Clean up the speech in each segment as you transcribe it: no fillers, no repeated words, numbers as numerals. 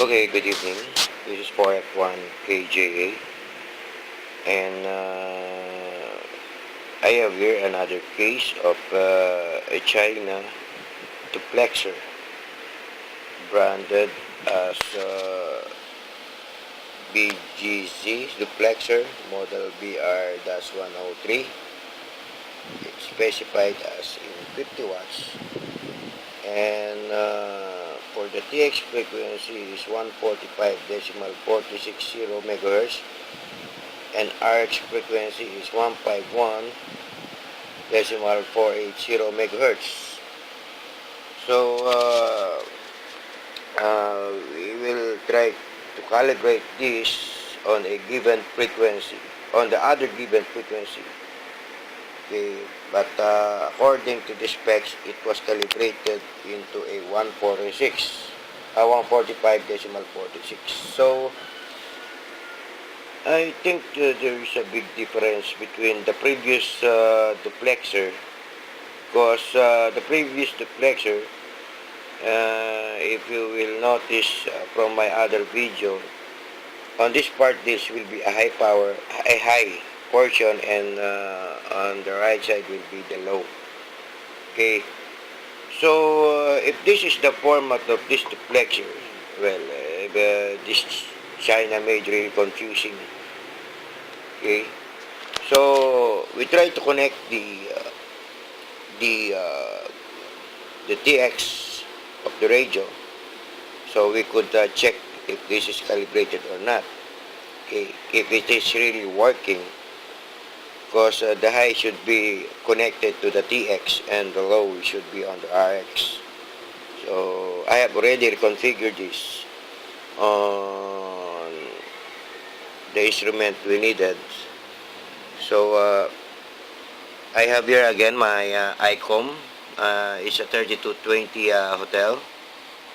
Okay, good evening. This is 4F1KJA, and I have here another case of a China Duplexer branded as VGC Duplexer model BR-103. It's specified as in 50 watts, and for the TX frequency is 145.460 megahertz, and RX frequency is 151.480 megahertz. So we will try to calibrate this on a given frequency, on the other given frequency. Okay, but according to the specs, it was calibrated into a 145.46. So I think there is a big difference between the previous duplexer, because the previous duplexer, if you will notice from my other video, on this part this will be a high power, a high portion, and on the right side will be the low. Okay, so if this is the format of this duplexer, well, this China made really confusing. Okay, so we try to connect the TX of the radio, so we could check if this is calibrated or not. Okay, if it is really working, because the high should be connected to the TX and the low should be on the RX. So I have already reconfigured this on the instrument we needed. So I have here again my ICOM. It's a 3220 hotel,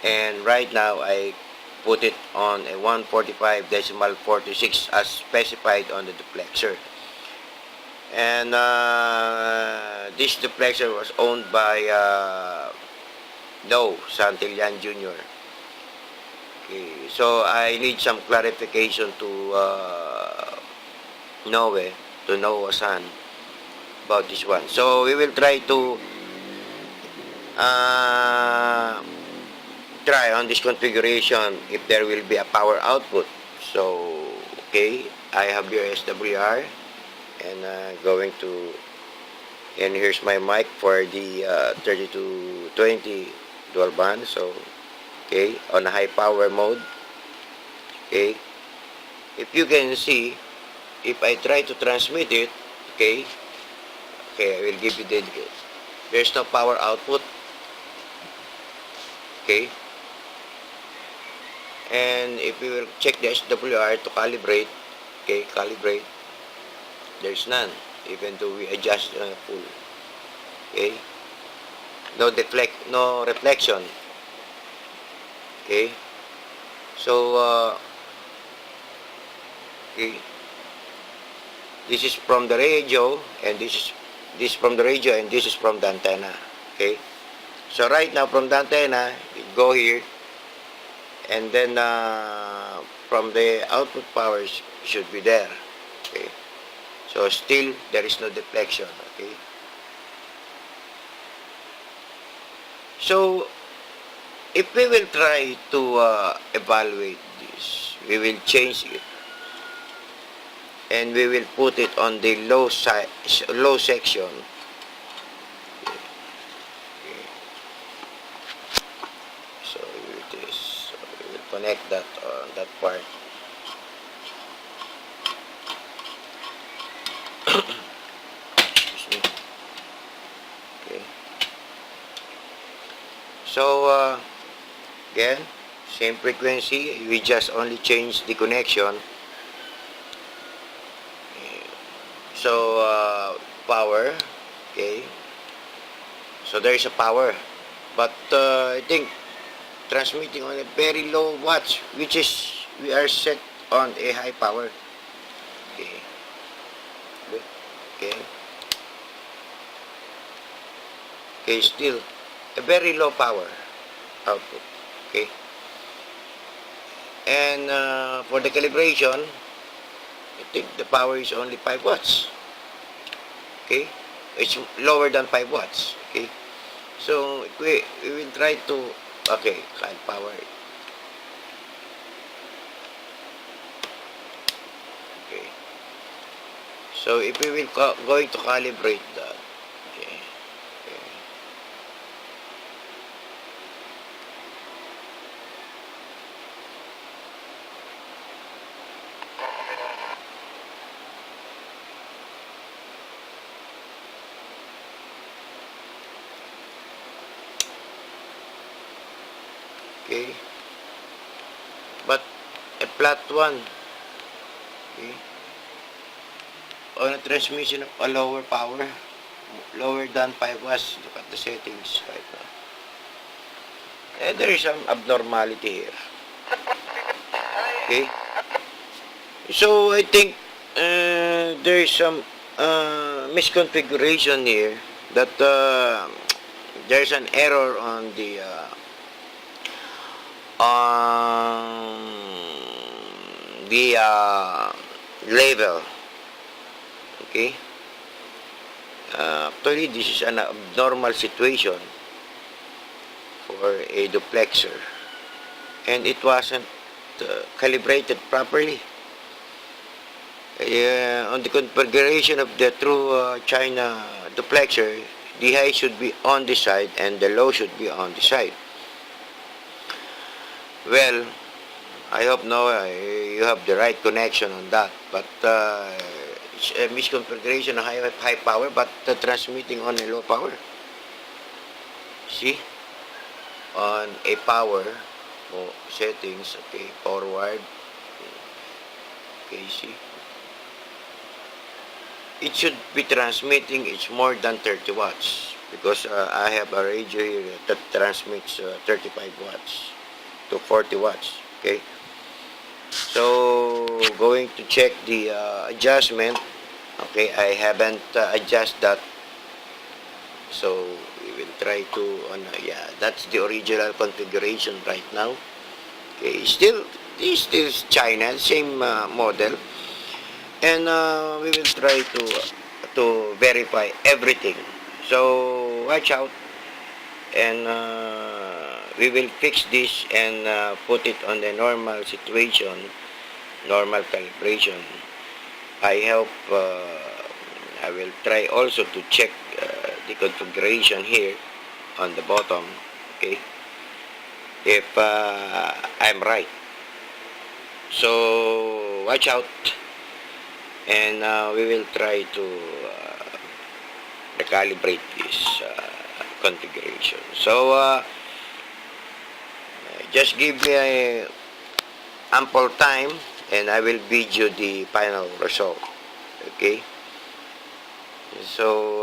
and right now I put it on a 145.46 as specified on the duplexer. And this duplexer was owned by Noe San Jr. Okay, so I need some clarification to Noe San about this one. So we will try to try on this configuration if there will be a power output. So okay, I have your SWR, and going to, and here's my mic for the 3220 dual band. So okay, on a high power mode. Okay, if you can see, if I try to transmit it, okay, I will give you the, there's no power output. Okay, and if we will check the SWR to calibrate, okay, calibrate, there's none, even though we adjust full. Okay, no reflection. Okay, so okay, this is from the radio, and this from the radio, and this is from the antenna. Okay, so right now from the antenna it go here, and then from the output powers should be there. Okay, so still there is no deflection. Okay, so if we will try to evaluate this, we will change it, and we will put it on the low section. So it is, so we will connect that on that part. Excuse me. Okay, so again, same frequency, we just only change the connection. So power, okay, so there is a power, but I think transmitting on a very low watts, which is we are set on a high power. Okay, okay, okay, still a very low power output. Okay, And for the calibration, I think the power is only 5 watts. Okay, it's lower than 5 watts. Okay, so we will try to, okay, power. Okay, so if we will going to calibrate that. Okay, okay. Okay, but a flat one, okay, on a transmission of a lower power, lower than 5 watts. Look at the settings right now. And there is some abnormality here. Okay, so I think there is some misconfiguration here, that there's an error on the level. Okay, actually this is an abnormal situation for a duplexer, and it wasn't calibrated properly. On the configuration of the true China duplexer, the high should be on this side and the low should be on this side. Well, I hope now you have the right connection on that, but it's a misconfiguration of high power, but transmitting on a low power. See, on a power settings, okay, forward, okay, see, it should be transmitting, it's more than 30 watts, because I have a radio here that transmits 35 watts to 40 watts. Okay, so going to check the adjustment. Okay, I haven't adjusted that, so we will try to yeah, that's the original configuration right now. Okay, this still China, same model, and we will try to verify everything. So watch out, and we will fix this and put it on the normal situation, normal calibration. I hope I will try also to check the configuration here on the bottom, okay, if I'm right. So watch out, and we will try to recalibrate this configuration. So just give me a ample time and I will video the final result. Okay, so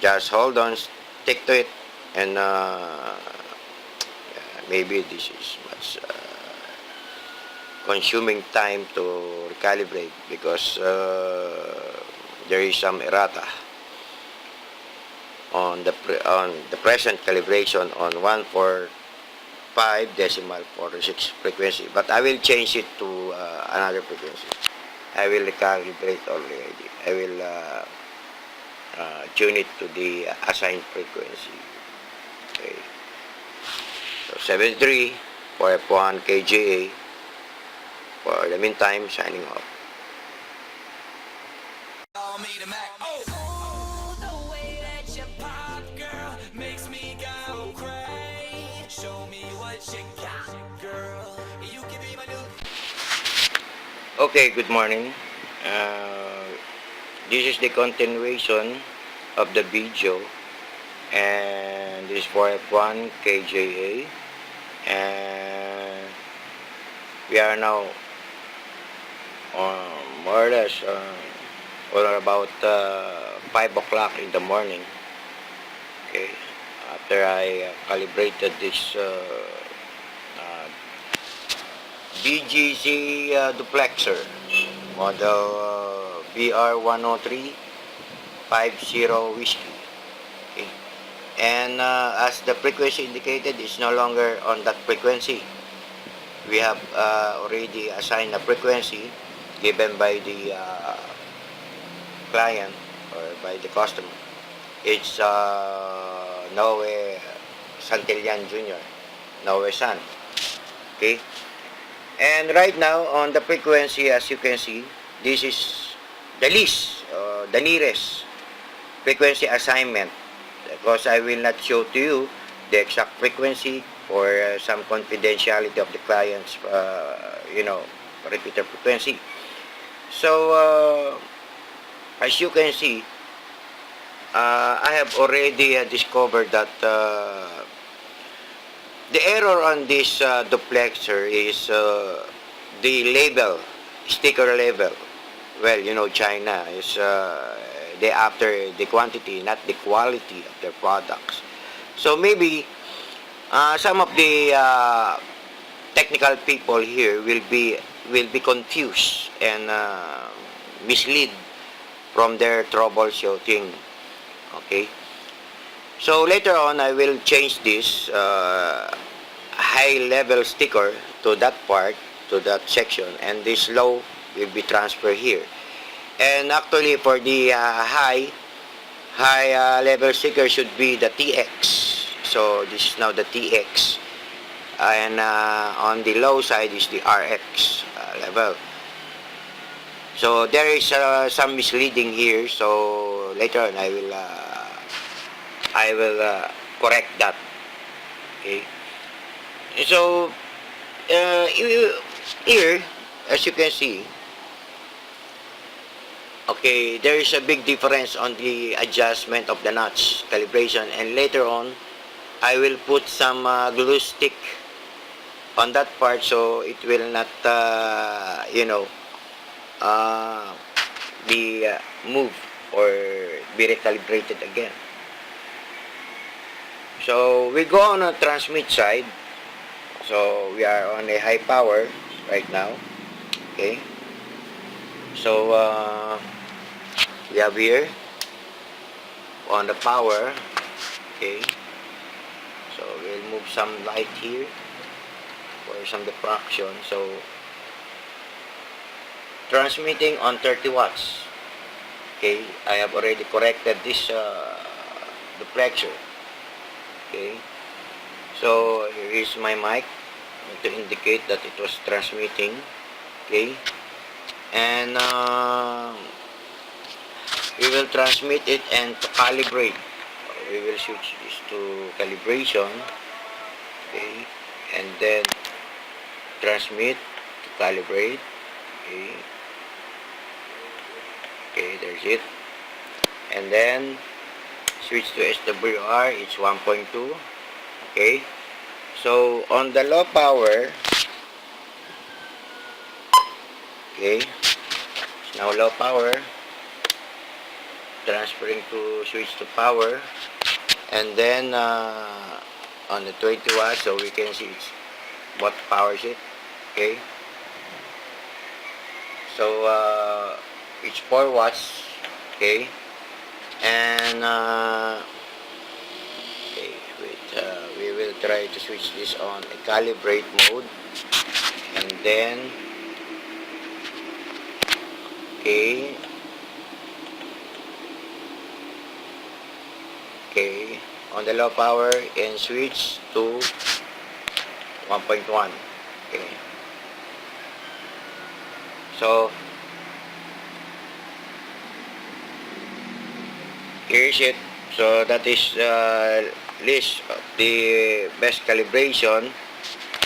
just hold on, stick to it, and maybe this is much consuming time to recalibrate, because there is some errata on the present calibration on 145.46 frequency, but I will change it to another frequency. I will recalibrate already. I will tune it to the assigned frequency. Okay, so 73 4F1KJA. For the meantime, signing off. Okay, good morning. This is the continuation of the video, and this is 4F1KJA, and we are now more or less or about 5 o'clock in the morning. Okay, after I calibrated this VGC Duplexer model VR103 50 whiskey. Okay, and as the frequency indicated, is no longer on that frequency. we have already assigned a frequency given by the client or by the customer. It's Noe Santillan Jr., Noe San. Okay, and right now on the frequency, as you can see, this is the least, the nearest frequency assignment, because I will not show to you the exact frequency for some confidentiality of the client's repeater frequency. So as you can see, I have already discovered that the error on this duplexer is the label, sticker label. Well, you know, China is they after the quantity, not the quality of their products. So maybe some of the technical people here will be confused and misled from their troubleshooting. Okay, so later on I will change this high level sticker to that part, to that section, and this low will be transferred here. And actually for the high level sticker should be the TX. So this is now the TX, and on the low side is the RX level. So there is some misleading here. So later on I will correct that. Okay. So here, as you can see, okay, there is a big difference on the adjustment of the notch calibration, and later on I will put some glue stick on that part so it will not be moved or be recalibrated again. So we go on a transmit side. So we are on a high power right now. Okay, so we have here on the power. Okay, so we'll move some light here for some diffraction. So transmitting on 30 watts. Okay, I have already corrected this duplexer. Okay, so here is my mic to indicate that it was transmitting. Okay, and we will transmit it and to calibrate. We will switch this to calibration. Okay, and then transmit to calibrate. Okay, okay, there's it. And then switch to SWR, it's 1.2. Okay, so on the low power, okay, it's now low power, transferring to switch to power, and then on the 20 watts, so we can see it's what power is it. Okay, so it's 4 watts. Okay, and okay, wait, we will try to switch this on a calibrate mode, and then okay, on the low power and switch to 1.1. Okay, so here's it. So that is list of the best calibration.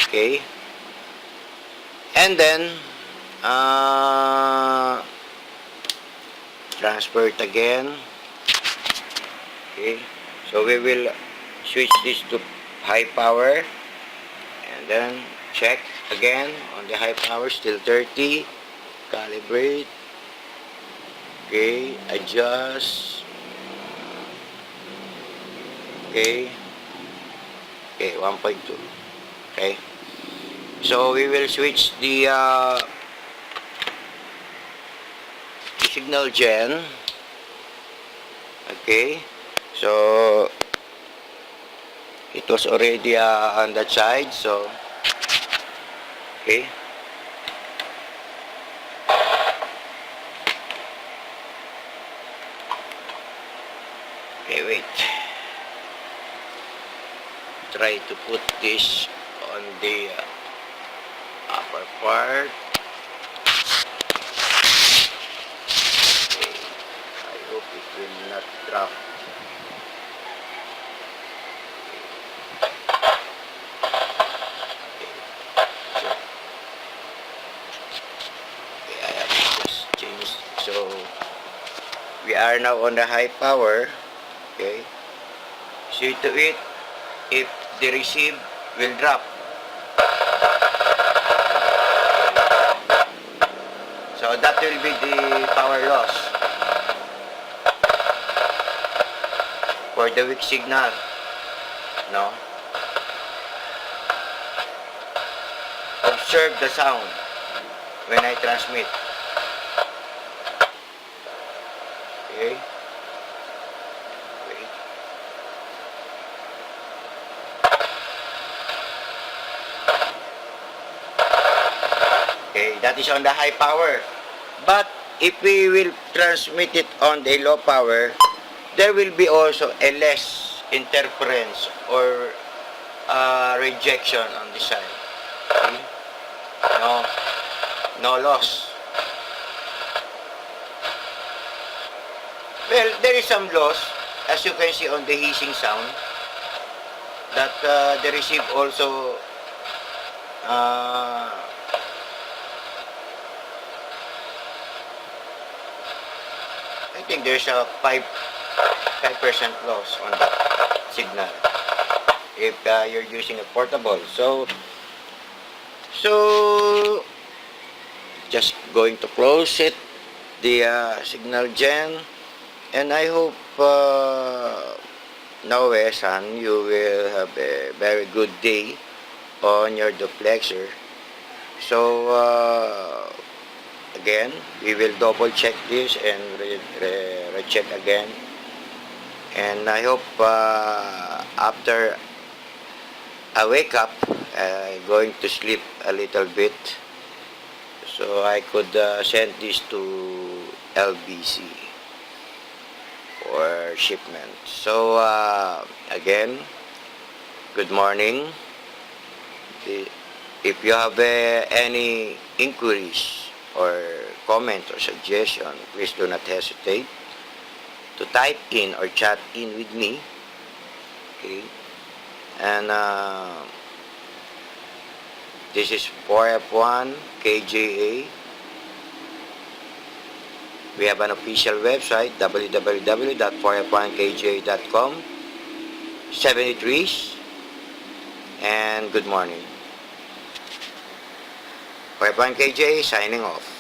Okay, and then transfer it again. Okay, so we will switch this to high power and then check again on the high power, still 30, calibrate. Okay, adjust. Okay, 1.2. Okay, so we will switch the signal gen. Okay, so it was already on that side, so Okay. Okay, wait. Try to put this on the upper part. Okay. I hope it will not drop. Okay, I have just changed. So we are now on the high power. Okay. See to it if the receive will drop. So that will be the power loss for the weak signal. No? Observe the sound when I transmit. Okay? Wait. Okay, that is on the high power. But if we will transmit it on the low power, there will be also a less interference or rejection on the side. Okay? No loss. Well, there is some loss, as you can see on the hissing sound, that the receive also I think there's a 5% loss on that signal if you're using a portable. So just going to close it, the signal gen, and I hope Noe San, you will have a very good day on your duplexer. So again, we will double check this and recheck again, and I hope after I wake up, going to sleep a little bit, so I could send this to LBC for shipment. So again, good morning. If you have any inquiries or comment or suggestion, please do not hesitate to type in or chat in with me. Okay. And this is 4F1KJA. We have an official website, www.4f1kja.com. 73s. And good morning. 4F1KJA signing off.